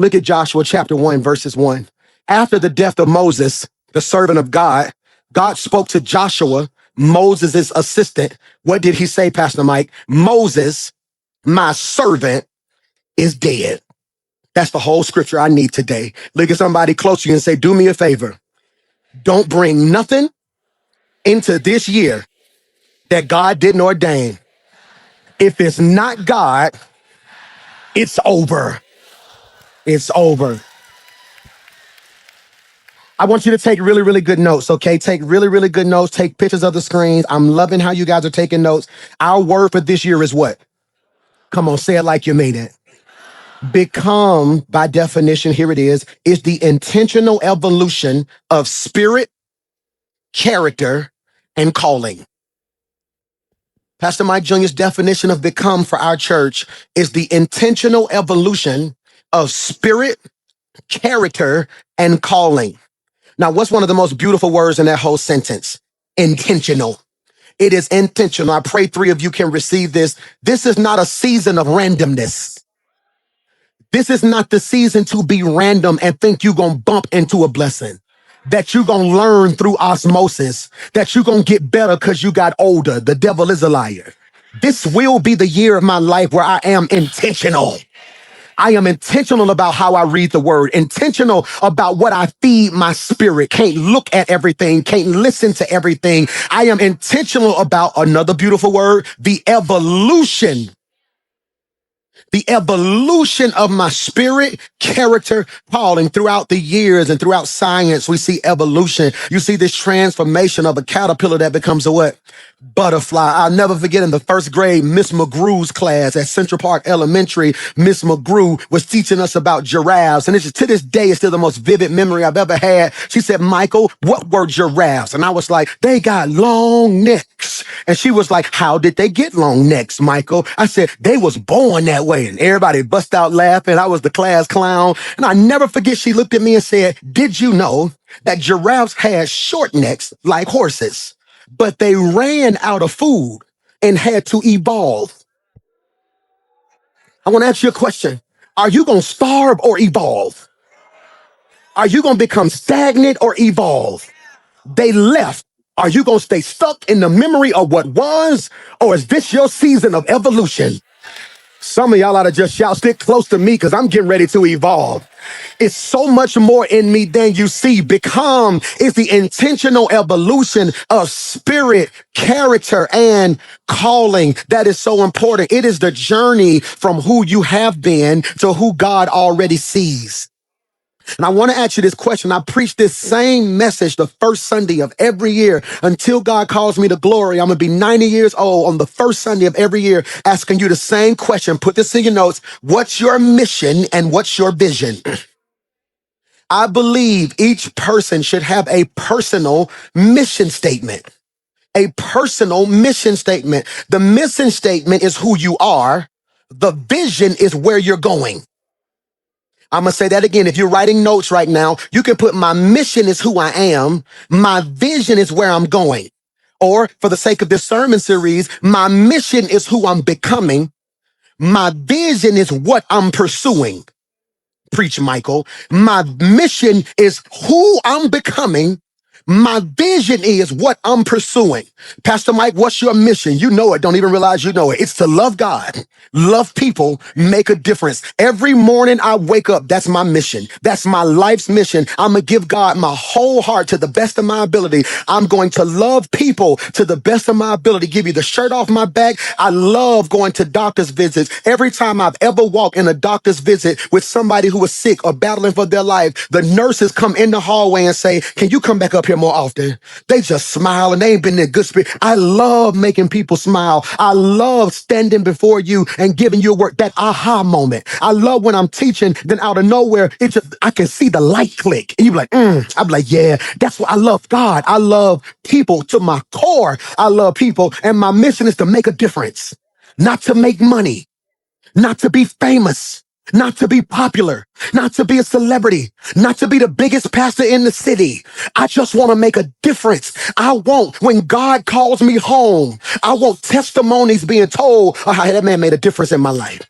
Look at Joshua chapter 1, verses 1. After the death of Moses, the servant of God, God spoke to Joshua, Moses' assistant. What did he say, Pastor Mike? Moses, my servant, is dead. That's the whole scripture I need today. Look at somebody close to you and say, do me a favor. Don't bring nothing into this year that God didn't ordain. If it's not God, it's over. It's over. I want you to take really, really good notes, okay? Take really, really good notes. Take pictures of the screens. I'm loving how you guys are taking notes. Our word for this year is what? Come on, say it like you mean it. Become, by definition, here it is the intentional evolution of spirit, character, and calling. Pastor Mike Jr.'s definition of become for our church is the intentional evolution of spirit, character, and calling. Now, what's one of the most beautiful words in that whole sentence? Intentional. It is intentional. I pray 3 of you can receive this. This is not a season of randomness. This is not the season to be random and think you're going to bump into a blessing, that you're going to learn through osmosis, that you're going to get better because you got older. The devil is a liar. This will be the year of my life where I am intentional. I am intentional about how I read the word, intentional about what I feed my spirit. Can't look at everything, can't listen to everything. I am intentional about another beautiful word, the evolution of my spirit, character, calling. Throughout the years and throughout science, we see evolution. You see this transformation of a caterpillar that becomes a what? Butterfly. I'll never forget in the first grade, Miss McGrew's class at Central Park Elementary, Miss McGrew was teaching us about giraffes. And to this day, it's still the most vivid memory I've ever had. She said, Michael, what were giraffes? And I was like, they got long necks. And she was like, how did they get long necks, Michael? I said, they was born that way. And everybody bust out laughing. I was the class clown. And I never forget, she looked at me and said, did you know that giraffes had short necks like horses, but they ran out of food and had to evolve? I want to ask you a question. Are you going to starve or evolve? Are you going to become stagnant or evolve? They left. Are you going to stay stuck in the memory of what was, or is this your season of evolution? Some of y'all ought to just shout, stick close to me, because I'm getting ready to evolve. It's so much more in me than you see. Become is the intentional evolution of spirit, character, and calling. That is so important. It is the journey from who you have been to who God already sees. And I want to ask you this question. I preach this same message the first Sunday of every year until God calls me to glory. I'm going to be 90 years old on the first Sunday of every year, asking you the same question. Put this in your notes. What's your mission and what's your vision? I believe each person should have a personal mission statement. A personal mission statement. The mission statement is who you are. The vision is where you're going. I'm going to say that again. If you're writing notes right now, you can put my mission is who I am. My vision is where I'm going. Or for the sake of this sermon series, my mission is who I'm becoming. My vision is what I'm pursuing. Preach, Michael. My mission is who I'm becoming. My vision is what I'm pursuing. Pastor Mike, what's your mission? You know it. Don't even realize you know it. It's to love God, love people, make a difference. Every morning I wake up, that's my mission. That's my life's mission. I'm going to give God my whole heart to the best of my ability. I'm going to love people to the best of my ability. Give you the shirt off my back. I love going to doctor's visits. Every time I've ever walked in a doctor's visit with somebody who was sick or battling for their life, the nurses come in the hallway and say, can you come back up here more often? They just smile and they ain't been in good spirit. I love making people smile. I love standing before you and giving you a word, that aha moment. I love when I'm teaching, then out of nowhere, I can see the light click. And you be like, I'm like, yeah, that's what I love. God, I love people to my core. I love people. And my mission is to make a difference, not to make money, not to be famous, not to be popular, not to be a celebrity, not to be the biggest pastor in the city. I just want to make a difference. I want, when God calls me home, I want testimonies being told, oh, how that man made a difference in my life.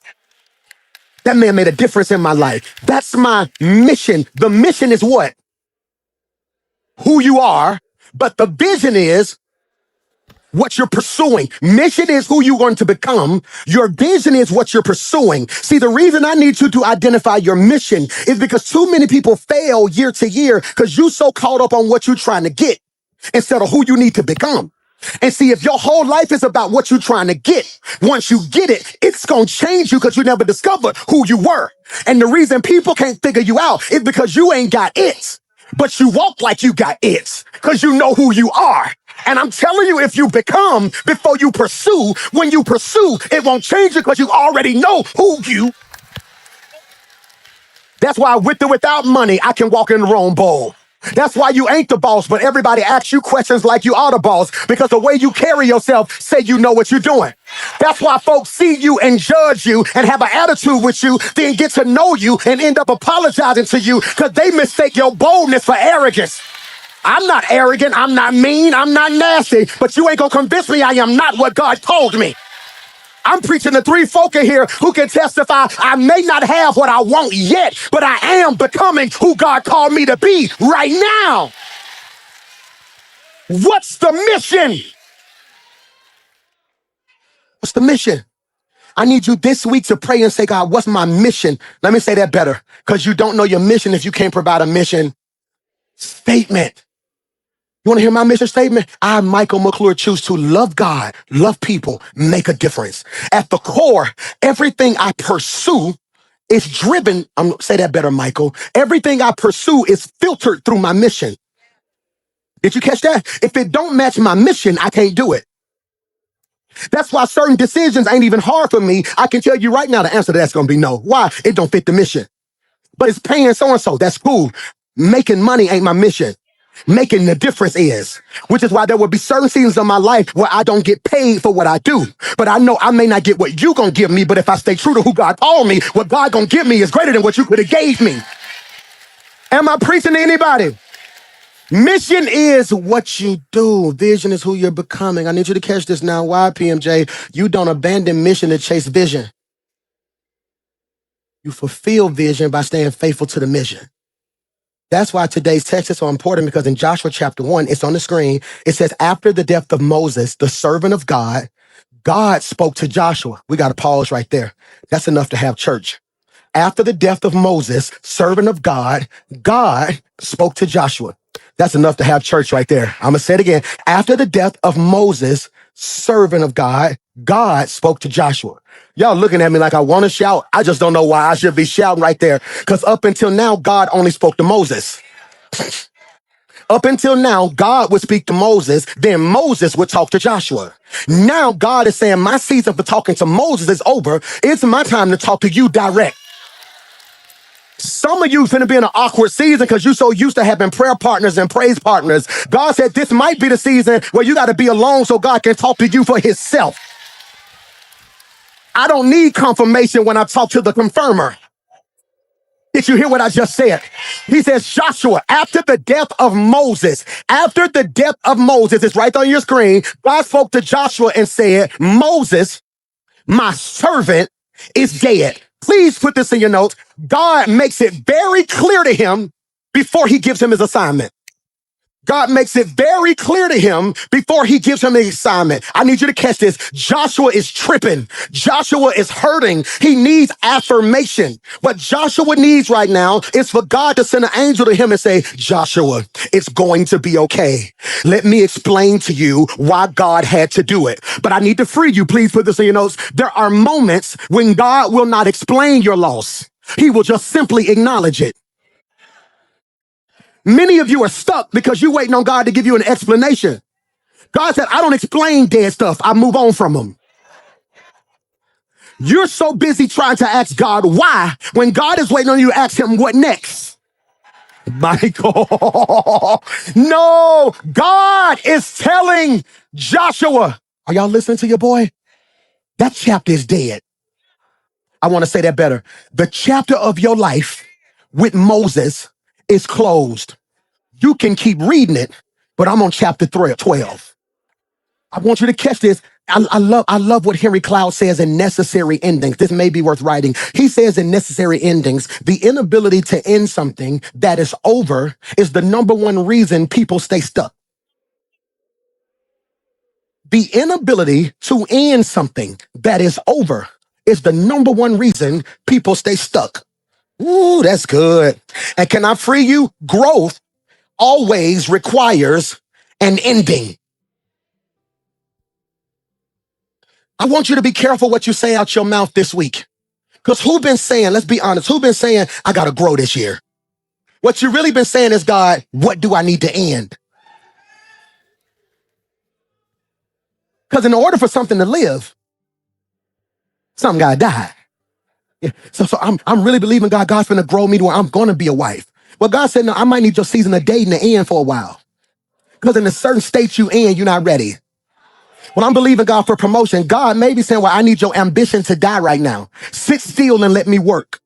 That man made a difference in my life. That's my mission. The mission is what? Who you are, but the vision is what you're pursuing. Mission is who you're going to become. Your vision is what you're pursuing. See, the reason I need you to identify your mission is because too many people fail year to year because you're so caught up on what you're trying to get instead of who you need to become. And see, if your whole life is about what you're trying to get, once you get it, it's going to change you because you never discovered who you were. And the reason people can't figure you out is because you ain't got it, but you walk like you got it because you know who you are. And I'm telling you, if you become before you pursue, when you pursue, it won't change you because you already know who you. That's why with or without money, I can walk in the wrong bowl. That's why you ain't the boss, but everybody asks you questions like you are the boss because the way you carry yourself say you know what you're doing. That's why folks see you and judge you and have an attitude with you, then get to know you and end up apologizing to you because they mistake your boldness for arrogance. I'm not arrogant, I'm not mean, I'm not nasty, but you ain't gonna convince me I am not what God told me. I'm preaching to three folk in here who can testify I may not have what I want yet, but I am becoming who God called me to be right now. What's the mission? What's the mission? I need you this week to pray and say, God, what's my mission? Let me say that better, because you don't know your mission if you can't provide a mission statement. You want to hear my mission statement? I, Michael McClure, choose to love God, love people, make a difference. At the core, everything I pursue is driven. Say that better, Michael. Everything I pursue is filtered through my mission. Did you catch that? If it don't match my mission, I can't do it. That's why certain decisions ain't even hard for me. I can tell you right now the answer to that's going to be no. Why? It don't fit the mission. But it's paying so-and-so. That's cool. Making money ain't my mission. Making the difference is, which is why there will be certain seasons of my life where I don't get paid for what I do. But I know I may not get what you gonna give me, but if I stay true to who God called me, what God gonna give me is greater than what you could have gave me. Am I preaching to anybody? Mission is what you do. Vision is who you're becoming. I need you to catch this now. Why, PMJ? You don't abandon mission to chase vision. You fulfill vision by staying faithful to the mission. That's why today's text is so important, because in Joshua chapter 1, it's on the screen. It says, after the death of Moses, the servant of God, God spoke to Joshua. We got to pause right there. That's enough to have church. After the death of Moses, servant of God, God spoke to Joshua. That's enough to have church right there. I'm going to say it again. After the death of Moses, servant of God, God spoke to Joshua. Y'all looking at me like I want to shout. I just don't know why I should be shouting right there. Because up until now, God only spoke to Moses. Up until now, God would speak to Moses, then Moses would talk to Joshua. Now God is saying, my season for talking to Moses is over. It's my time to talk to you direct. Some of you finna be in an awkward season because you're so used to having prayer partners and praise partners. God said this might be the season where you got to be alone so God can talk to you for himself. I don't need confirmation when I talk to the confirmer. Did you hear what I just said? He says, Joshua, after the death of Moses, it's right on your screen. God spoke to Joshua and said, Moses, my servant, is dead. Please put this in your notes. God makes it very clear to him before he gives him his assignment. God makes it very clear to him before he gives him the assignment. I need you to catch this. Joshua is tripping. Joshua is hurting. He needs affirmation. What Joshua needs right now is for God to send an angel to him and say, Joshua, it's going to be okay. Let me explain to you why God had to do it. But I need to free you. Please put this in your notes. There are moments when God will not explain your loss. He will just simply acknowledge it. Many of you are stuck because you're waiting on God to give you an explanation. God said, I don't explain dead stuff. I move on from them. You're so busy trying to ask God why when God is waiting on you to ask him what next. Michael, no, God is telling Joshua, are y'all listening to your boy? That chapter is dead. I want to say that better. The chapter of your life with Moses is closed. You can keep reading it, but I'm on chapter 12. I want you to catch this. I love what Henry Cloud says in Necessary Endings. This may be worth writing. He says in Necessary Endings, the inability to end something that is over is the number one reason people stay stuck. The inability to end something that is over is the number one reason people stay stuck. Ooh, that's good. And can I free you? Growth always requires an ending. I want you to be careful what you say out your mouth this week. Because who been saying, let's be honest, who been saying, I got to grow this year? What you really been saying is, God, what do I need to end? Because in order for something to live, something got to die. Yeah. So I'm really believing God's going to grow me to where I'm going to be a wife. Well, God said, no, I might need your season of dating to end for a while. Because in a certain state you in, you're not ready. When I'm believing God for promotion, God may be saying, well, I need your ambition to die right now. Sit still and let me work.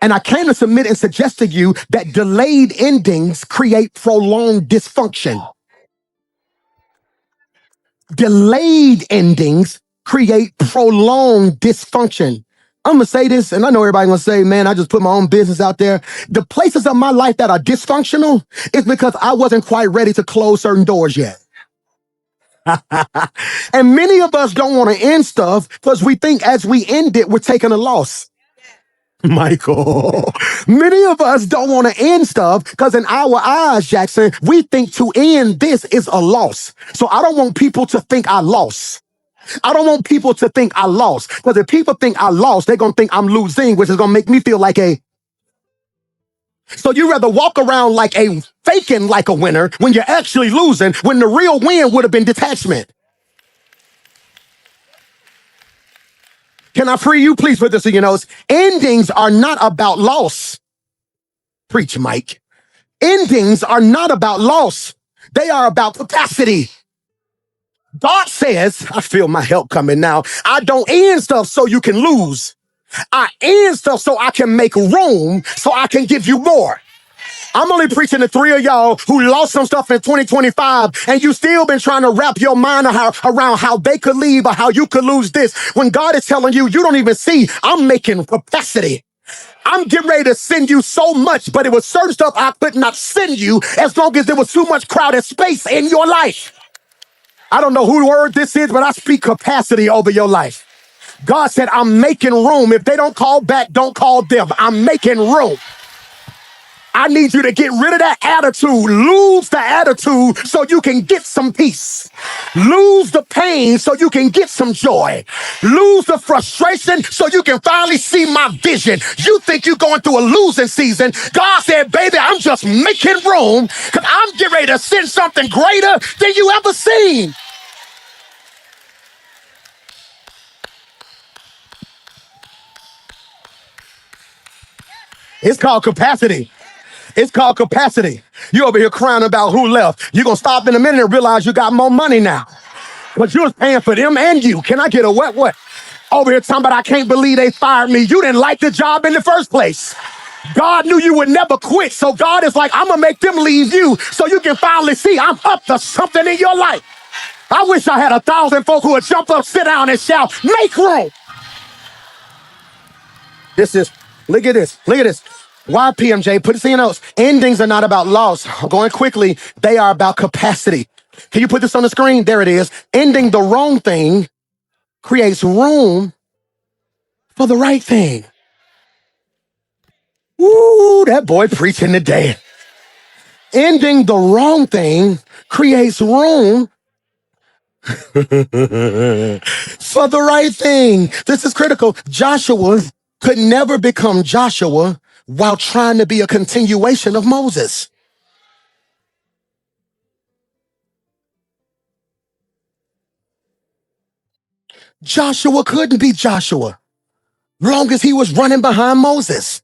And I came to submit and suggest to you that delayed endings create prolonged dysfunction. Delayed endings create prolonged dysfunction. I'm gonna say this, and I know everybody's gonna say, man, I just put my own business out there. The places of my life that are dysfunctional is because I wasn't quite ready to close certain doors yet. And many of us don't want to end stuff because we think as we end it, we're taking a loss. Michael, many of us don't want to end stuff because in our eyes, Jackson, we think to end this is a loss. So I don't want people to think I lost. I don't want people to think I lost, because if people think I lost, they're going to think I'm losing, which is going to make me feel like a. So you rather walk around like a faking like a winner when you're actually losing, when the real win would have been detachment. Can I free you? Please put this in your notes. Endings are not about loss. Preach, Mike. Endings are not about loss. They are about capacity. God says, I feel my help coming now. I don't end stuff so you can lose. I end stuff so I can make room so I can give you more. I'm only preaching to three of y'all who lost some stuff in 2025 and you still been trying to wrap your mind around how they could leave or how you could lose this. When God is telling you, you don't even see, I'm making capacity. I'm getting ready to send you so much, but it was certain stuff I could not send you as long as there was too much crowded space in your life. I don't know who word this is, but I speak capacity over your life. God said, I'm making room. If they don't call back, don't call them. I'm making room. I need you to get rid of that attitude. Lose the attitude so you can get some peace. Lose the pain so you can get some joy. Lose the frustration so you can finally see my vision. You think you're going through a losing season. God said, baby, I'm just making room because I'm getting ready to send something greater than you ever seen. It's called capacity. It's called capacity. You over here crying about who left. You're going to stop in a minute and realize you got more money now. But you was paying for them and you. Can I get a what? Over here talking about I can't believe they fired me. You didn't like the job in the first place. God knew you would never quit. So God is like, I'm going to make them leave you so you can finally see I'm up to something in your life. I wish I had 1,000 folk who would jump up, sit down and shout, make room. This is, look at this. Why, PMJ? Put this in your notes. Endings are not about loss. Going quickly, they are about capacity. Can you put this on the screen? There it is. Ending the wrong thing creates room for the right thing. Woo, that boy preaching today. Ending the wrong thing creates room for the right thing. This is critical. Joshua could never become Joshua while trying to be a continuation of Moses. Joshua couldn't be Joshua long as he was running behind Moses.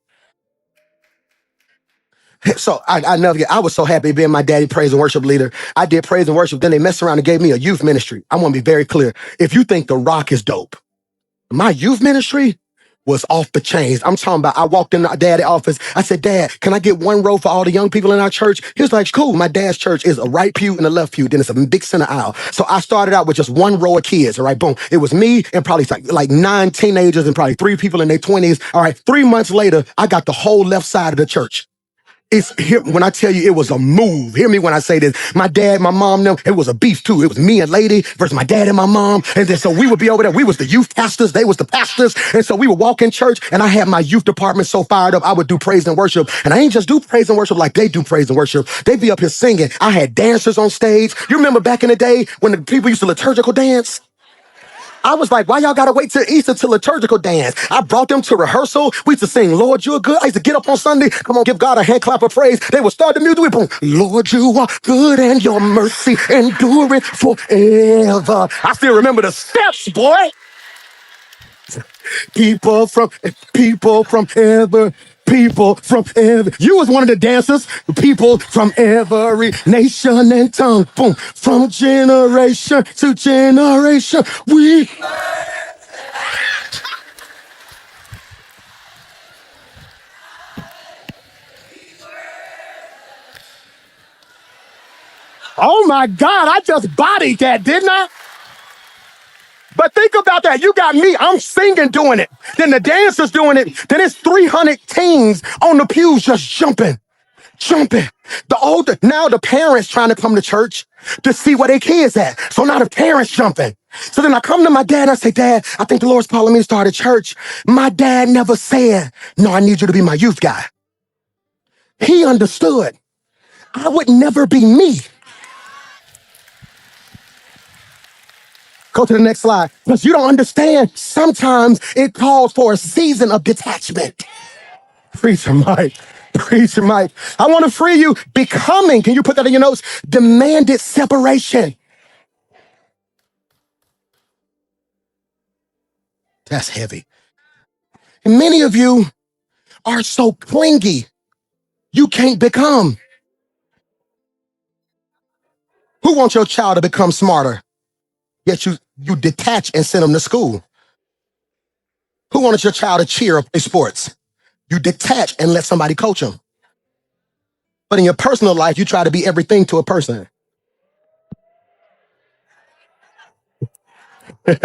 So I never get, I was so happy being my daddy praise and worship leader. I did praise and worship. Then they messed around and gave me a youth ministry. I want to be very clear. If you think The Rock is dope, my youth ministry was off the chains. I'm talking about, I walked in dad's office. I said, Dad, can I get one row for all the young people in our church? He was like, cool. My dad's church is a right pew and a left pew. Then it's a big center aisle. So I started out with just one row of kids. All right, boom. It was me and probably like 9 teenagers and probably 3 people in their 20s. All right, 3 months later, I got the whole left side of the church. It's here when I tell you it was a move. Hear me when I say this. My dad, my mom, them, it was a beef too. It was me and Lady versus my dad and my mom. And then so we would be over there. We was the youth pastors. They was the pastors. And so we would walk in church and I had my youth department so fired up. I would do praise and worship. And I ain't just do praise and worship like they do praise and worship. They be up here singing. I had dancers on stage. You remember back in the day when the people used to liturgical dance? I was like, why y'all gotta wait till Easter to liturgical dance? I brought them to rehearsal. We used to sing, Lord, you're good. I used to get up on Sunday. Come on, give God a hand clap of praise. They would start the music. We boom, Lord, you are good and your mercy endureth forever. I still remember the steps, boy. People from ever. You was one of the dancers. People from every nation and tongue. Boom. From generation to generation. Oh my God, I just bodied that, didn't I? But think about that. You got me. I'm singing doing it. Then the dancers doing it. Then it's 300 teens on the pews just jumping. Now the parents trying to come to church to see where their kids at. So now the parents jumping. So then I come to my dad and I say, Dad, I think the Lord's calling me to start a church. My dad never said, no, I need you to be my youth guy. He understood. I would never be me. Go to the next slide. Because you don't understand. Sometimes it calls for a season of detachment. Preacher Mike. Preacher Mike. I want to free you. Becoming, can you put that in your notes? Demanded separation. That's heavy. And many of you are so clingy, you can't become. Who wants your child to become smarter? Yet you detach and send them to school. Who wants your child to cheer or play sports? You detach and let somebody coach them. But in your personal life, you try to be everything to a person. Because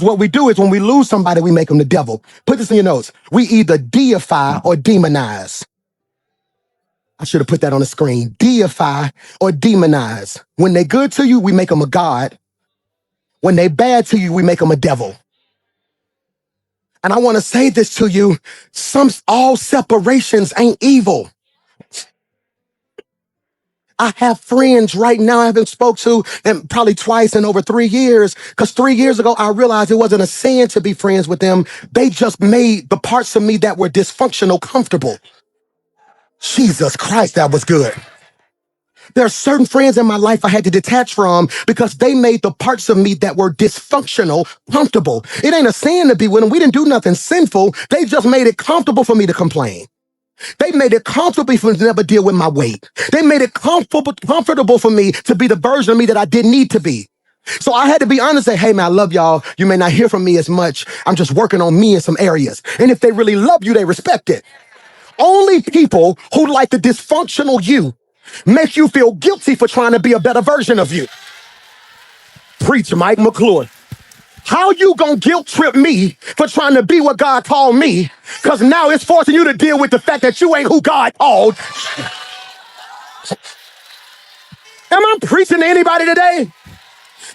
what we do is when we lose somebody, we make them the devil. Put this in your notes. We either deify or demonize. I should have put that on the screen. Deify or demonize. When they good to you, we make them a god. When they bad to you, we make them a devil. And I want to say this to you. All separations ain't evil. I have friends right now I haven't spoke to and probably twice in over 3 years. Because 3 years ago, I realized it wasn't a sin to be friends with them. They just made the parts of me that were dysfunctional comfortable. Jesus Christ, that was good. There are certain friends in my life I had to detach from because they made the parts of me that were dysfunctional comfortable. It ain't a sin to be with them. We didn't do nothing sinful. They just made it comfortable for me to complain. They made it comfortable for me to never deal with my weight. They made it comfortable for me to be the version of me that I didn't need to be. So I had to be honest and say, hey man, I love y'all. You may not hear from me as much. I'm just working on me in some areas. And if they really love you, they respect it. Only people who like the dysfunctional you make you feel guilty for trying to be a better version of you. Preach, Mike McClure. How you gonna guilt trip me for trying to be what God called me? Because now it's forcing you to deal with the fact that you ain't who God called. Am I preaching to anybody today?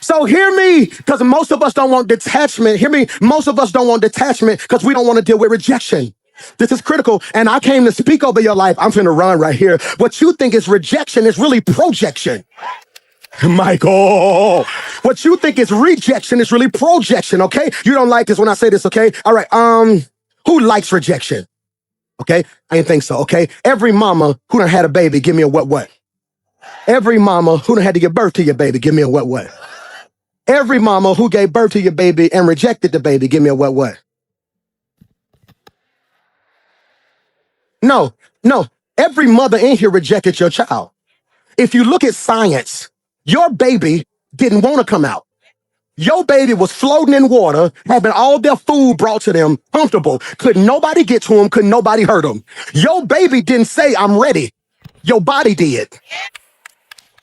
So hear me, because most of us don't want detachment. Hear me, most of us don't want detachment because we don't want to deal with rejection. This is critical, and I came to speak over your life. I'm finna run right here. What you think is rejection is really projection. Michael, what you think is rejection is really projection, okay? You don't like this when I say this, okay? All right, who likes rejection? Okay, I didn't think so, okay? Every mama who done had a baby, give me a what? Every mama who done had to give birth to your baby, give me a what? Every mama who gave birth to your baby and rejected the baby, give me a what? No. Every mother in here rejected your child. If you look at science, your baby didn't want to come out. Your baby was floating in water, having all their food brought to them, comfortable. Could nobody get to them? Could nobody hurt them? Your baby didn't say, I'm ready. Your body did.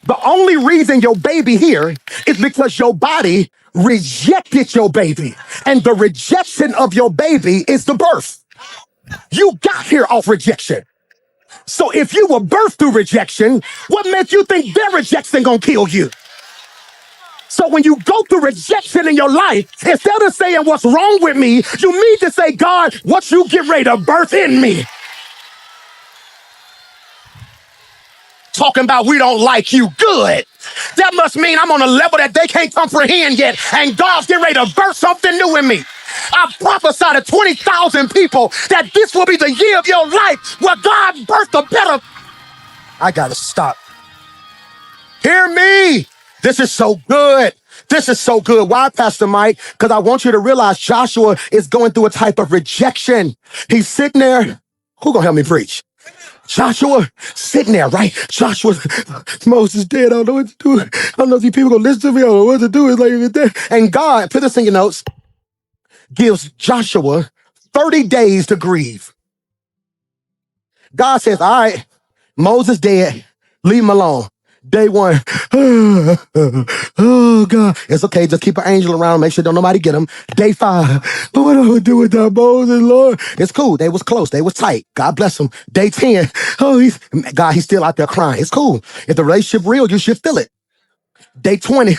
The only reason your baby here is because your body rejected your baby. And the rejection of your baby is the birth. You got here off rejection. So if you were birthed through rejection, what makes you think their rejection gonna kill you? So when you go through rejection in your life, instead of saying what's wrong with me, you need to say, God, what you get ready to birth in me. Talking about we don't like you. Good. That must mean I'm on a level that they can't comprehend yet, and God's getting ready to birth something new in me. I prophesy to 20,000 people that this will be the year of your life where God birthed a better. I gotta stop. Hear me. This is so good. This is so good. Why, Pastor Mike? Because I want you to realize Joshua is going through a type of rejection. He's sitting there. Who gonna help me preach? Joshua sitting there, right? Joshua, Moses dead. I don't know what to do. I don't know if these people gonna listen to me. I don't know what to do. It's like, and God, put this in your notes, gives Joshua 30 days to grieve. God says, all right, Moses dead. Leave him alone. Day one, oh God, it's okay. Just keep an angel around. Make sure don't nobody get him. Day 5, what do I do with that Moses, Lord? It's cool. They was close. They was tight. God bless them. Day 10, he's still out there crying. It's cool. If the relationship real, you should feel it. Day 20,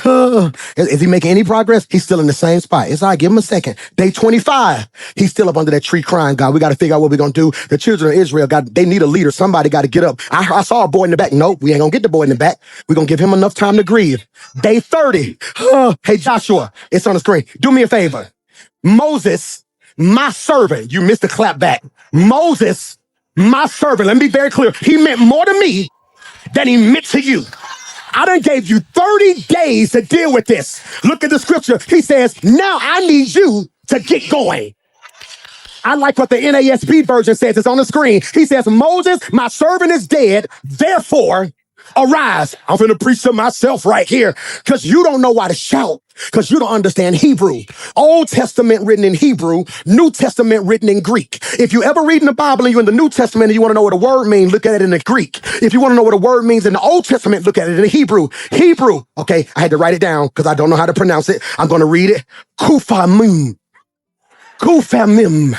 is he making any progress? He's still in the same spot. It's all right, give him a second. Day 25, he's still up under that tree crying. God, we got to figure out what we're going to do. The children of Israel, God, they need a leader. Somebody got to get up. I saw a boy in the back. Nope, we ain't going to get the boy in the back. We're going to give him enough time to grieve. Day 30, hey, Joshua, it's on the screen. Do me a favor. Moses, my servant, you missed the clap back. Moses, my servant, let me be very clear. He meant more to me than he meant to you. I done gave you 30 days to deal with this. Look at the scripture. He says, now I need you to get going. I like what the NASB version says. It's on the screen. He says, Moses, my servant is dead. Therefore, arise. I'm going to preach to myself right here because you don't know why to shout because you don't understand Hebrew. Old Testament written in Hebrew, New Testament written in Greek. If you ever read in the Bible and you're in the New Testament and you want to know what a word means, look at it in the Greek. If you want to know what a word means in the Old Testament, look at it in the Hebrew. Hebrew. Okay, I had to write it down because I don't know how to pronounce it. I'm going to read it. Kufamim. Kufamim.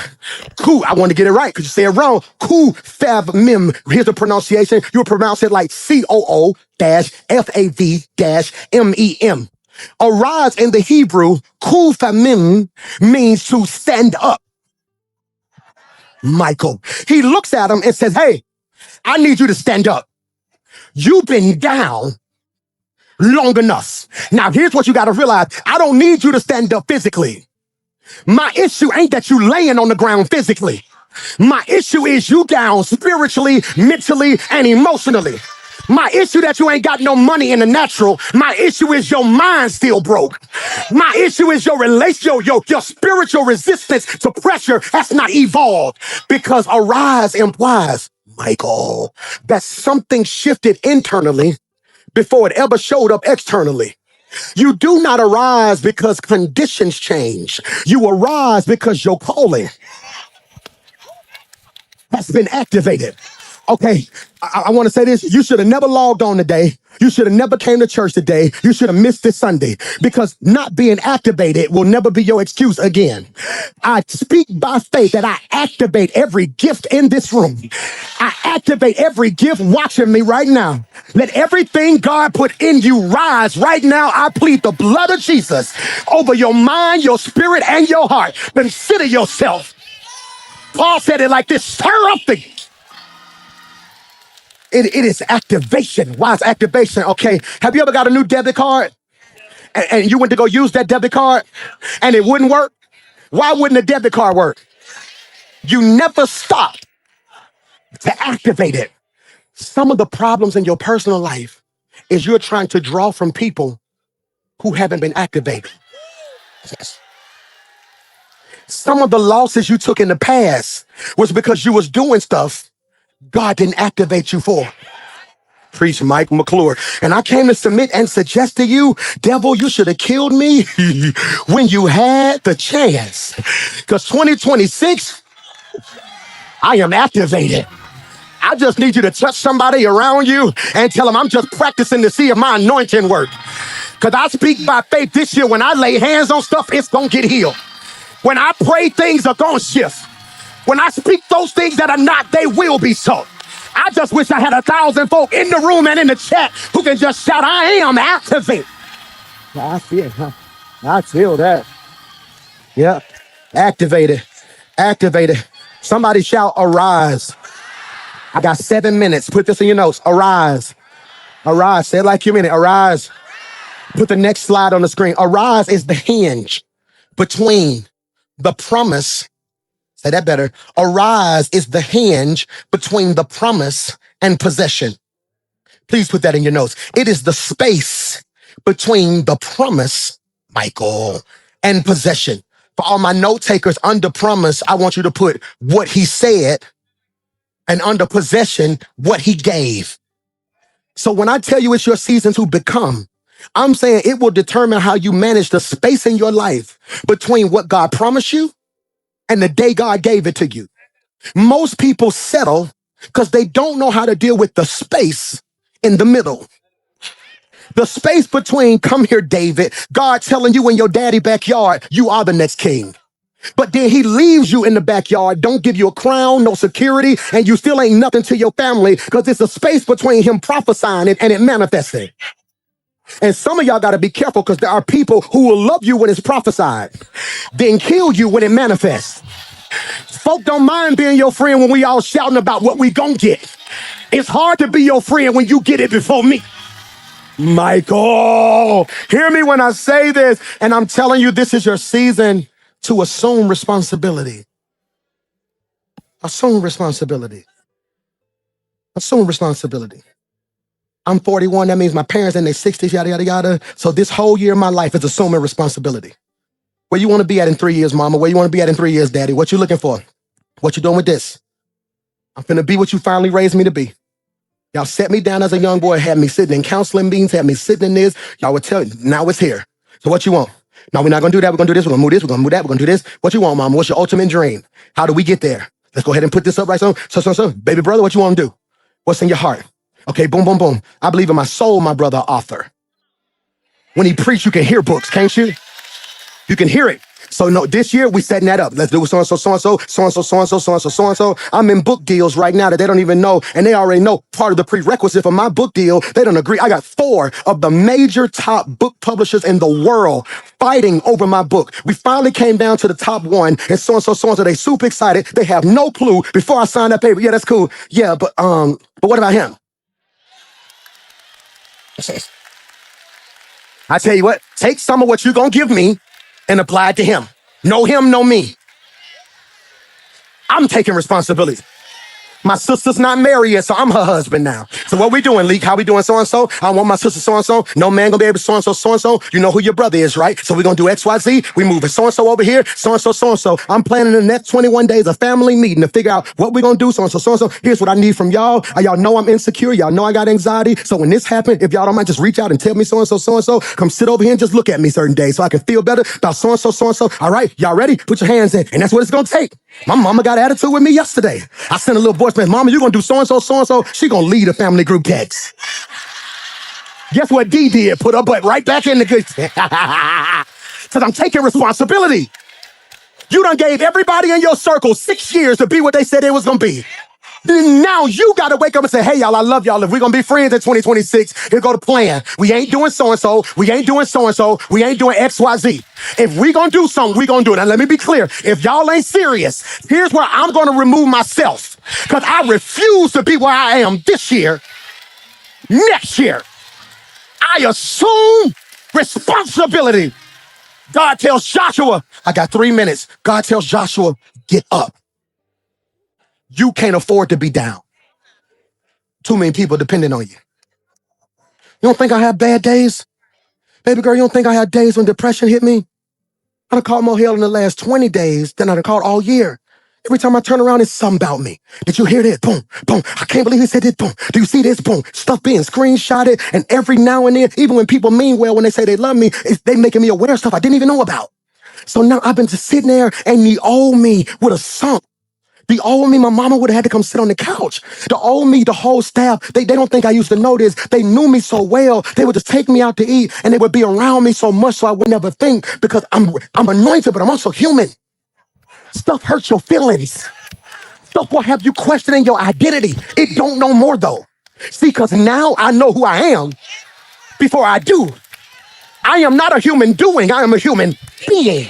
I want to get it right because you say it wrong. Kufamim. Here's the pronunciation. You'll pronounce it like COO-FAV-MEM. Arise in the Hebrew, kufamim, means to stand up. Michael. He looks at him and says, hey, I need you to stand up. You've been down long enough. Now, here's what you got to realize. I don't need you to stand up physically. My issue ain't that you laying on the ground physically. My issue is you down spiritually, mentally, and emotionally. My issue that you ain't got no money in the natural. My issue is your mind still broke. My issue is your your spiritual resistance to pressure has not evolved. Because arise implies, Michael, that something shifted internally before it ever showed up externally. You do not arise because conditions change. You arise because your calling has been activated. Okay, I want to say this. You should have never logged on today. You should have never came to church today. You should have missed this Sunday because not being activated will never be your excuse again. I speak by faith that I activate every gift in this room. I activate every gift watching me right now. Let everything God put in you rise right now. I plead the blood of Jesus over your mind, your spirit, and your heart. Consider yourself. Paul said it like this, stir up the... It is activation. Why is activation? Okay, have you ever got a new debit card and you went to go use that debit card and it wouldn't work? Why wouldn't a debit card work? You never stop to activate it. Some of the problems in your personal life is you're trying to draw from people who haven't been activated. Some of the losses you took in the past was because you was doing stuff God didn't activate you for. Preach Mike McClure. And I came to submit and suggest to you, devil, you should have killed me when you had the chance. Because 2026, I am activated. I just need you to touch somebody around you and tell them I'm just practicing to see if my anointing works. Because I speak by faith this year. When I lay hands on stuff, it's going to get healed. When I pray, things are going to shift. When I speak those things that are not, they will be so. I just wish I had 1,000 folk in the room and in the chat who can just shout, I am activate. I feel, I feel that. Yeah. Activated. Activated. Somebody shout, arise. I got 7 minutes. Put this in your notes. Arise. Arise. Say it like you mean it. Arise. Put the next slide on the screen. Arise is the hinge between the promise. Say that better. Arise is the hinge between the promise and possession. Please put that in your notes. It is the space between the promise, Michael, and possession. For all my note takers, under promise, I want you to put what he said, and under possession, what he gave. So when I tell you it's your season to become, I'm saying it will determine how you manage the space in your life between what God promised you and the day God gave it to you. Most people settle because they don't know how to deal with the space in the middle. The space between, come here, David, God telling you in your daddy backyard, you are the next king. But then he leaves you in the backyard, don't give you a crown, no security, and you still ain't nothing to your family because it's a space between him prophesying it and it manifesting. And some of y'all got to be careful because there are people who will love you when it's prophesied, then kill you when it manifests. Folk don't mind being your friend when we all shouting about what we gonna get. It's hard to be your friend when you get it before me. Michael, hear me when I say this, and I'm telling you, this is your season to assume responsibility. Assume responsibility. Assume responsibility. I'm 41. That means my parents in their 60s, yada, yada, yada. So this whole year of my life is assuming responsibility. Where you want to be at in 3 years, mama? Where you want to be at in 3 years, daddy? What you looking for? What you doing with this? I'm finna be what you finally raised me to be. Y'all set me down as a young boy, had me sitting in counseling meetings, had me sitting in this. Y'all would tell you, now it's here. So what you want? No, we're not gonna do that. We're gonna do this. We're gonna move this. We're gonna move that. We're gonna do this. What you want, mama? What's your ultimate dream? How do we get there? Let's go ahead and put this up right. So, baby brother, what you want to do? What's in your heart? Okay, boom, boom, boom. I believe in my soul, my brother, author. When he preach, you can hear books, can't you? You can hear it. So no, this year we setting that up. Let's do so-and-so, so-and-so, so-and-so, so-and-so, so-and-so, so-and-so. I'm in book deals right now that they don't even know, and they already know part of the prerequisite for my book deal. They don't agree. I got 4 of the major top book publishers in the world fighting over my book. We finally came down to the top 1, and so-and-so, so-and-so. They super excited. They have no clue before I signed that paper. Yeah, that's cool. Yeah, but what about him? I tell you what, take some of what you're gonna give me and apply it to him. No him, no me. I'm taking responsibility. My sister's not married yet, so I'm her husband now. So what we doing, Leak? How we doing so-and-so? I want my sister so-and-so. No man gonna be able to so-and-so, so-and-so. You know who your brother is, right? So we gonna do X, Y, Z. We moving so-and-so over here, so-and-so, so-and-so. I'm planning the next 21 days a family meeting to figure out what we gonna do, so-and-so, so-and-so. Here's what I need from y'all. Y'all know I'm insecure. Y'all know I got anxiety. So when this happened, if y'all don't mind, just reach out and tell me so-and-so, so-and-so. Come sit over here and just look at me certain days so I can feel better about so-and-so, so-and-so. All right, y'all ready? Put your hands in. And that's what it's gonna take. My mama got an attitude with me yesterday. I sent a little voice message, mama, you gonna do so-and-so, so-and-so. She gonna lead a family group text. Guess what D did? Put her butt right back in the good. Because I'm taking responsibility. You done gave everybody in your circle 6 years to be what they said it was gonna be. Then now you gotta wake up and say, hey y'all, I love y'all. If we're gonna be friends in 2026, here go the plan. We ain't doing so-and-so, we ain't doing so-and-so, we ain't doing XYZ. If we gonna do something, we gonna do it. Now let me be clear. If y'all ain't serious, here's where I'm gonna remove myself. Because I refuse to be where I am this year, next year. I assume responsibility. God tells Joshua, I got 3 minutes. God tells Joshua, get up. You can't afford to be down. Too many people depending on you. You don't think I have bad days? Baby girl, you don't think I had days when depression hit me? I done caught more hell in the last 20 days than I done caught all year. Every time I turn around, it's something about me. Did you hear this? Boom, boom. I can't believe he said this. Boom. Do you see this? Boom. Stuff being screenshotted. And every now and then, even when people mean well, when they say they love me, they making me aware of stuff I didn't even know about. So now I've been just sitting there, and the old me would have sunk. The old me, my mama would have had to come sit on the couch. The old me, the whole staff, they don't think I used to know this. They knew me so well. They would just take me out to eat, and they would be around me so much so I would never think, because I'm anointed, but I'm also human. Stuff hurts your feelings. Stuff will have you questioning your identity. It don't no more though. See, because now I know who I am before I do. I am not a human doing. I am a human being.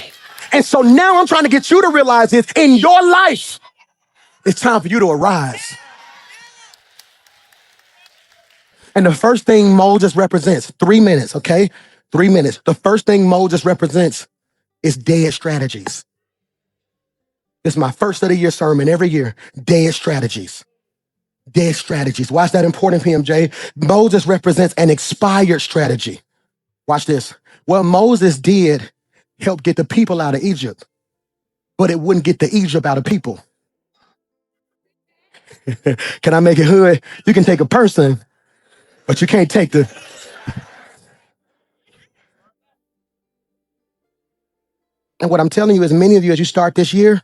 And so now I'm trying to get you to realize this in your life. It's time for you to arise. And the first thing Moses represents, 3 minutes, okay? 3 minutes. The first thing Moses represents is dead strategies. This is my first of the year sermon every year. Dead strategies. Dead strategies. Why is that important, PMJ? Moses represents an expired strategy. Watch this. What Moses did helped get the people out of Egypt, but it wouldn't get the Egypt out of people. Can I make it hood? You can take a person, but you can't take the... And what I'm telling you is, many of you, as you start this year,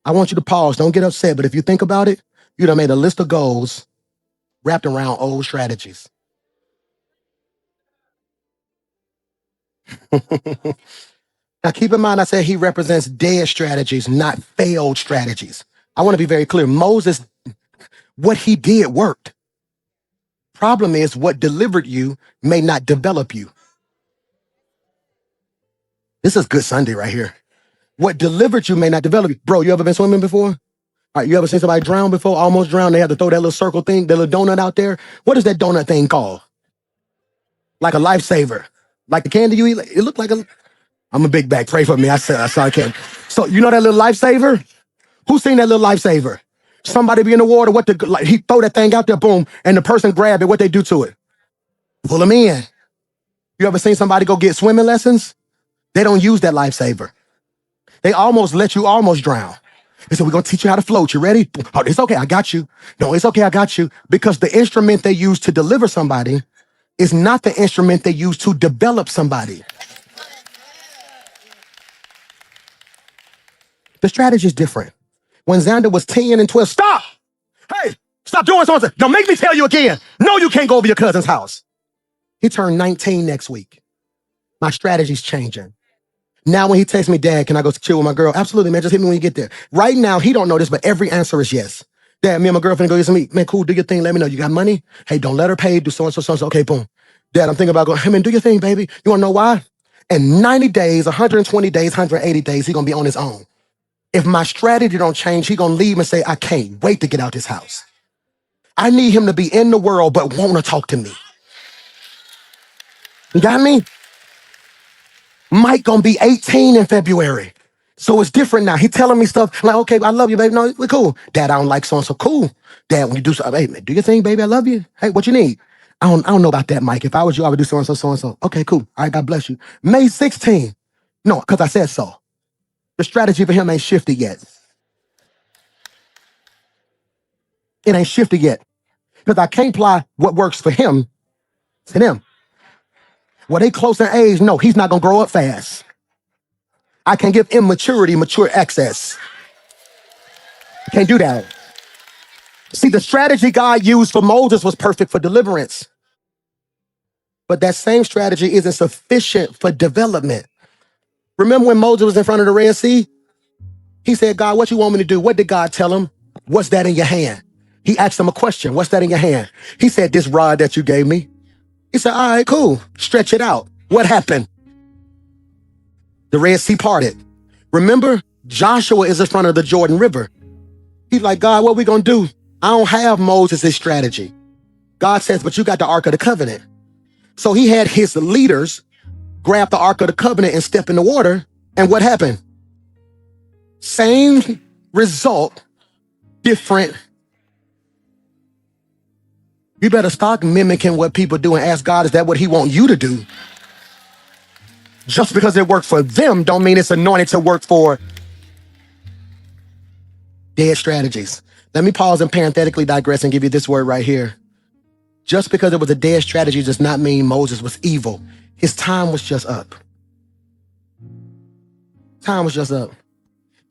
I want you to pause. Don't get upset. But if you think about it, you done made a list of goals wrapped around old strategies. Now, keep in mind, I said he represents dead strategies, not failed strategies. I want to be very clear. Moses, what he did worked. Problem is, what delivered you may not develop you. This is good Sunday right here. What delivered you may not develop you. Bro, you ever been swimming before? All right, you ever seen somebody drown before, almost drown? They have to throw that little circle thing, that little donut out there. What is that donut thing called? Like a lifesaver. Like the candy you eat. It looked like a... I'm a big bag. Pray for me. I said I can't. So you know that little lifesaver? Who's seen that little lifesaver? Somebody be in the water. Like, he throw that thing out there, boom, and the person grab it. What they do to it? Pull them in. You ever seen somebody go get swimming lessons? They don't use that lifesaver. They almost let you almost drown. They said, we're gonna teach you how to float. You ready? Oh, it's okay. I got you. No, it's okay. I got you. Because the instrument they use to deliver somebody is not the instrument they use to develop somebody. The strategy is different. When Xander was 10 and 12, stop! Hey, stop doing something. Don't make me tell you again. No, you can't go over your cousin's house. He turned 19 next week. My strategy's changing. Now when he texts me, Dad, can I go chill with my girl? Absolutely, man. Just hit me when you get there. Right now, he don't know this, but every answer is yes. Dad, me and my girlfriend go get some meat. Man, cool, do your thing. Let me know. You got money? Hey, don't let her pay. Do so-and-so, so-and-so. Okay, boom. Dad, I'm thinking about going, hey, man, do your thing, baby. You want to know why? In 90 days, 120 days, 180 days, he's going to be on his own. If my strategy don't change, he going to leave and say, I can't wait to get out this house. I need him to be in the world, but want to talk to me. You got me? Mike gonna be 18 in February. So it's different now. He telling me stuff like, okay, I love you, baby. No, we're cool. Dad, I don't like so-and-so. Cool. Dad, when you do something, hey, man, do your thing, baby. I love you. Hey, what you need? I don't know about that, Mike. If I was you, I would do so-and-so, so-and-so. Okay, cool. All right, God bless you. May 16. No, because I said so. The strategy for him ain't shifted yet. It ain't shifted yet. Because I can't apply what works for him to them. Well, they close in age. No, he's not going to grow up fast. I can give immaturity mature access. Can't do that. See, the strategy God used for Moses was perfect for deliverance. But that same strategy isn't sufficient for development. Remember when Moses was in front of the Red Sea? He said, God, what you want me to do? What did God tell him? What's that in your hand? He asked him a question. What's that in your hand? He said, this rod that you gave me. He said, all right, cool. Stretch it out. What happened? The Red Sea parted. Remember, Joshua is in front of the Jordan River. He's like, God, what we gonna do? I don't have Moses' strategy. God says, but you got the Ark of the Covenant. So he had his leaders grab the Ark of the Covenant and step in the water. And what happened? Same result, different. You better stop mimicking what people do and ask God, is that what he want you to do? Just because it worked for them don't mean it's anointed to work for. Dead strategies. Let me pause and parenthetically digress and give you this word right here. Just because it was a dead strategy does not mean Moses was evil. His time was just up. Time was just up.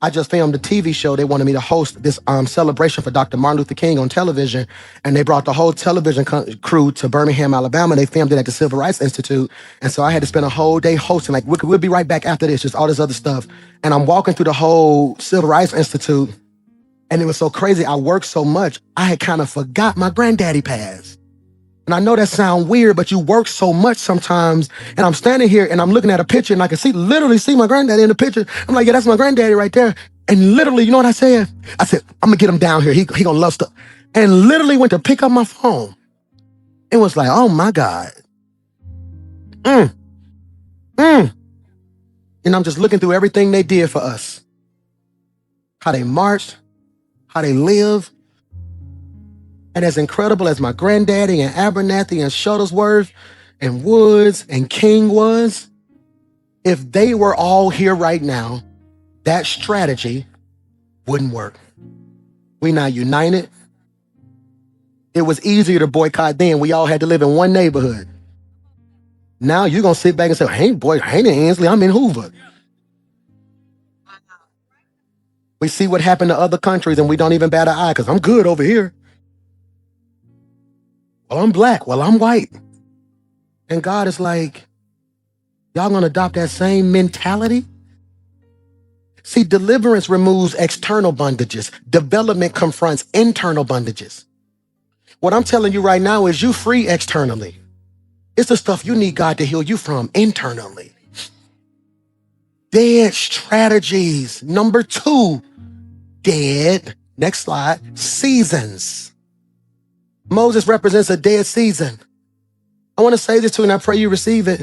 I just filmed a TV show. They wanted me to host this celebration for Dr. Martin Luther King on television, and they brought the whole television crew to Birmingham, Alabama. They filmed it at the Civil Rights Institute, and so I had to spend a whole day hosting. Like, we'll be right back after this, just all this other stuff. And I'm walking through the whole Civil Rights Institute, and it was so crazy. I worked so much, I had kind of forgot my granddaddy passed. And I know that sounds weird, but you work so much sometimes. And I'm standing here and I'm looking at a picture and I can literally see my granddaddy in the picture. I'm like, yeah, that's my granddaddy right there. And literally, you know what I said? I said, I'm gonna get him down here. He gonna love stuff. And literally went to pick up my phone. It was like, oh my God. And I'm just looking through everything they did for us. How they marched, how they lived. And as incredible as my granddaddy and Abernathy and Shuttlesworth and Woods and King was, if they were all here right now, that strategy wouldn't work. We not united. It was easier to boycott then. We all had to live in one neighborhood. Now you're going to sit back and say, hey, boy, I ain't in Ansley, I'm in Hoover. We see what happened to other countries and we don't even bat an eye because I'm good over here. Well, I'm black. Well, I'm white. And God is like, y'all gonna adopt that same mentality? See, deliverance removes external bondages. Development confronts internal bondages. What I'm telling you right now is you free externally. It's the stuff you need God to heal you from internally. Dead strategies. Number 2, dead, next slide, seasons. Moses represents a dead season. I want to say this to you and I pray you receive it.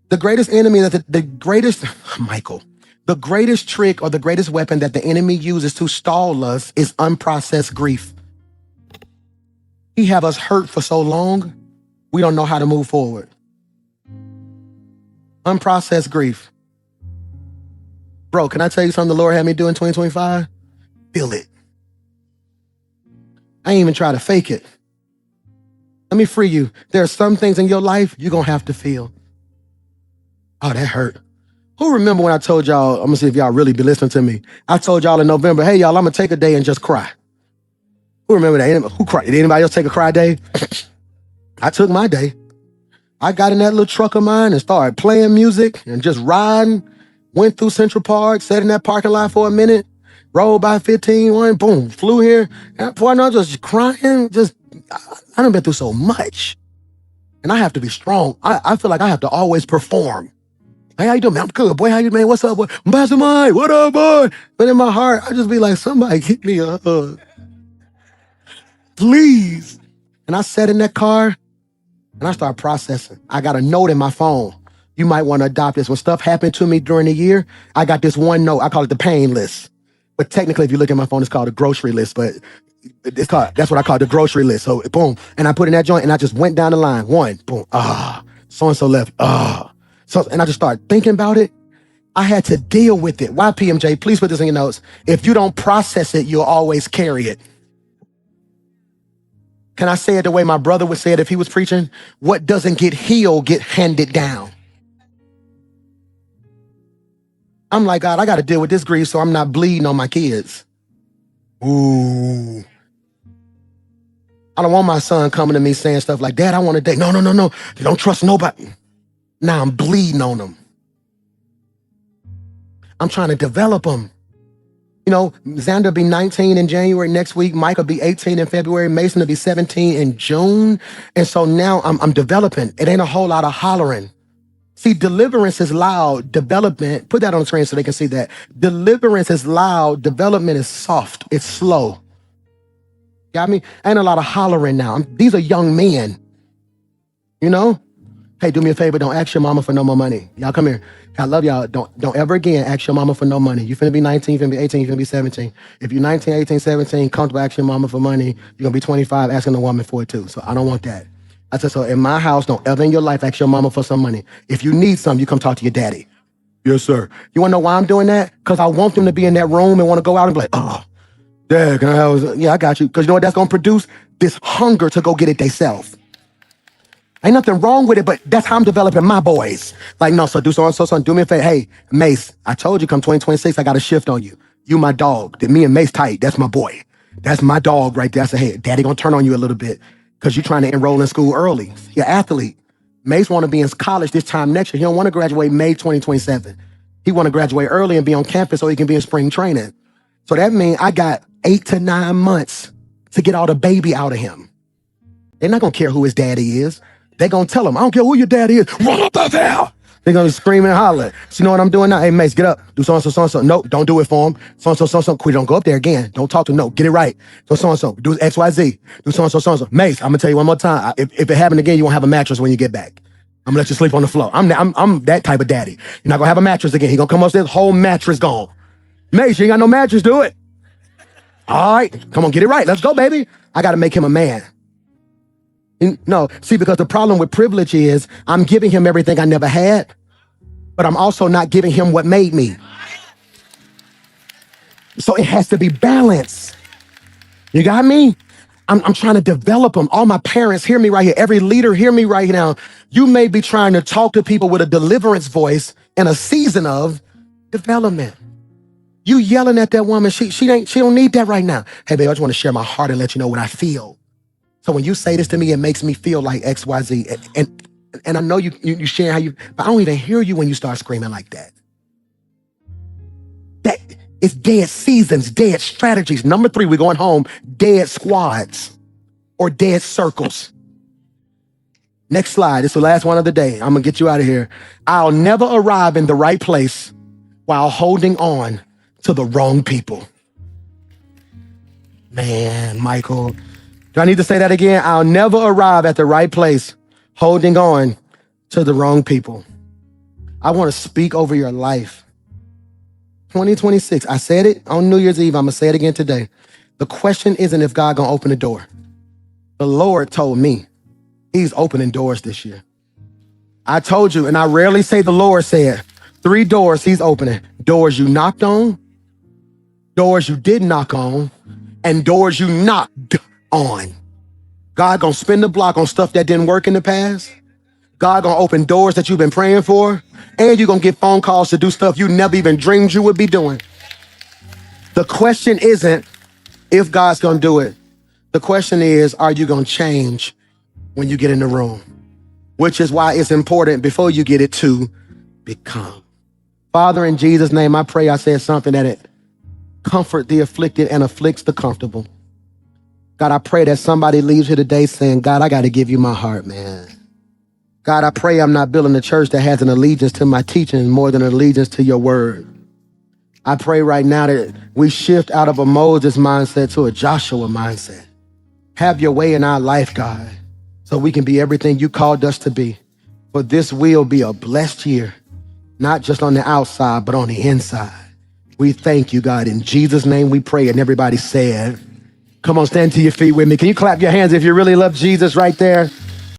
The greatest enemy, the greatest trick or the greatest weapon that the enemy uses to stall us is unprocessed grief. He have us hurt for so long, we don't know how to move forward. Unprocessed grief. Bro, can I tell you something the Lord had me do in 2025? Feel it. I ain't even try to fake it. Let me free you. There are some things in your life you're going to have to feel. Oh, that hurt. Who remember when I told y'all, I'm going to see if y'all really be listening to me. I told y'all in November, hey, y'all, I'm going to take a day and just cry. Who remember that? Who cried? Did anybody else take a cry day? I took my day. I got in that little truck of mine and started playing music and just riding. Went through Central Park, sat in that parking lot for a minute. Rolled by 15, boom, flew here. And before I know, just crying. I done been through so much. And I have to be strong. I feel like I have to always perform. Hey, how you doing, man? I'm good, boy. How you, man? What's up, boy? Pastor Mike, what up, boy? But in my heart, I just be like, somebody give me a hug. Please. And I sat in that car and I started processing. I got a note in my phone. You might want to adopt this. When stuff happened to me during the year, I got this one note. I call it the pain list. But technically, if you look at my phone, it's called a grocery list. But that's what I call the grocery list. So boom. And I put in that joint and I just went down the line. 1, boom. So-and-so left. So, and I just started thinking about it. I had to deal with it. Why, PMJ? Please put this in your notes. If you don't process it, you'll always carry it. Can I say it the way my brother would say it if he was preaching? What doesn't get healed, get handed down. I'm like, God, I got to deal with this grief so I'm not bleeding on my kids. Ooh. I don't want my son coming to me saying stuff like, Dad, I want to date. No. You don't trust nobody. Now I'm bleeding on them. I'm trying to develop them. You know, Xander will be 19 in January next week. Mike will be 18 in February. Mason will be 17 in June. And so now I'm developing. It ain't a whole lot of hollering. See, deliverance is loud. Development, put that on the screen so they can see that. Deliverance is loud. Development is soft. It's slow. Got me? Ain't a lot of hollering now. These are young men. You know? Hey, do me a favor. Don't ask your mama for no more money. Y'all come here. I love y'all. Don't ever again ask your mama for no money. You finna be 19, you finna be 18, you finna be 17. If you're 19, 18, 17, comfortable asking your mama for money, you're gonna be 25 asking a woman for it too. So I don't want that. I said, so in my house, don't ever in your life ask your mama for some money. If you need something, you come talk to your daddy. Yes, sir. You want to know why I'm doing that? Because I want them to be in that room and want to go out and be like, oh, Dad, yeah, I got you. Because you know what that's going to produce? This hunger to go get it themselves. Ain't nothing wrong with it, but that's how I'm developing my boys. Like, no, so do so and so, do me a favor. Hey, Mace, I told you come 2026, I got a shift on you. You my dog. Me and Mace tight. That's my boy. That's my dog right there. I said, hey, Daddy gonna turn on you a little bit because you're trying to enroll in school early. You're an athlete. Mace want to be in college this time next year. He don't want to graduate May 2027. He want to graduate early and be on campus so he can be in spring training. So that means I got 8 to 9 months to get all the baby out of him. They're not gonna care who his daddy is. They're gonna tell him, I don't care who your daddy is, run up there. They're gonna scream and holler. So you know what I'm doing now? Hey, Mace, get up. Do so-and-so, so-and-so. Nope, don't do it for him. So-and-so, so-and-so. Quit, don't go up there again. Don't talk to him. No, get it right. So-and-so. Do XYZ. Do so-and-so, so-and-so. Mace, I'm gonna tell you one more time. If it happened again, you won't have a mattress when you get back. I'm gonna let you sleep on the floor. I'm that type of daddy. You're not gonna have a mattress again. He gonna come upstairs, whole mattress gone. Mace, you ain't got no mattress, do it. All right, come on, get it right. Let's go, baby. I gotta make him a man. No, see, because the problem with privilege is I'm giving him everything I never had, but I'm also not giving him what made me. So it has to be balanced. You got me? I'm trying to develop them. All my parents, hear me right here. Every leader, hear me right now. You may be trying to talk to people with a deliverance voice in a season of development. You yelling at that woman, she don't need that right now. Hey, babe, I just want to share my heart and let you know what I feel. So when you say this to me, it makes me feel like XYZ. And I know you share how you, but I don't even hear you when you start screaming like that. That it's dead seasons, dead strategies. Number 3, we're going home, dead squads or dead circles. Next slide. It's the last one of the day. I'm gonna get you out of here. I'll never arrive in the right place while holding on to the wrong people. Man, Michael. Do I need to say that again? I'll never arrive at the right place holding on to the wrong people. I want to speak over your life. 2026, I said it on New Year's Eve. I'm going to say it again today. The question isn't if God going to open the door. The Lord told me he's opening doors this year. I told you, and I rarely say the Lord said, 3 doors he's opening. Doors you knocked on, doors you did knock on, and doors you knocked on. God gonna spin the block on stuff that didn't work in the past. God gonna open doors that you've been praying for, and you're gonna get phone calls to do stuff you never even dreamed you would be doing. The question isn't if God's gonna do it. The question is, are you gonna change when you get in the room? Which is why it's important before you get it to become. Father, in Jesus' name, I pray I said something that it comfort the afflicted and afflicts the comfortable. God, I pray that somebody leaves here today saying, God, I got to give you my heart, man. God, I pray I'm not building a church that has an allegiance to my teaching more than an allegiance to your word. I pray right now that we shift out of a Moses mindset to a Joshua mindset. Have your way in our life, God, so we can be everything you called us to be. For this will be a blessed year, not just on the outside, but on the inside. We thank you, God. In Jesus' name we pray. And everybody said, come on, stand to your feet with me. Can you clap your hands if you really love Jesus right there?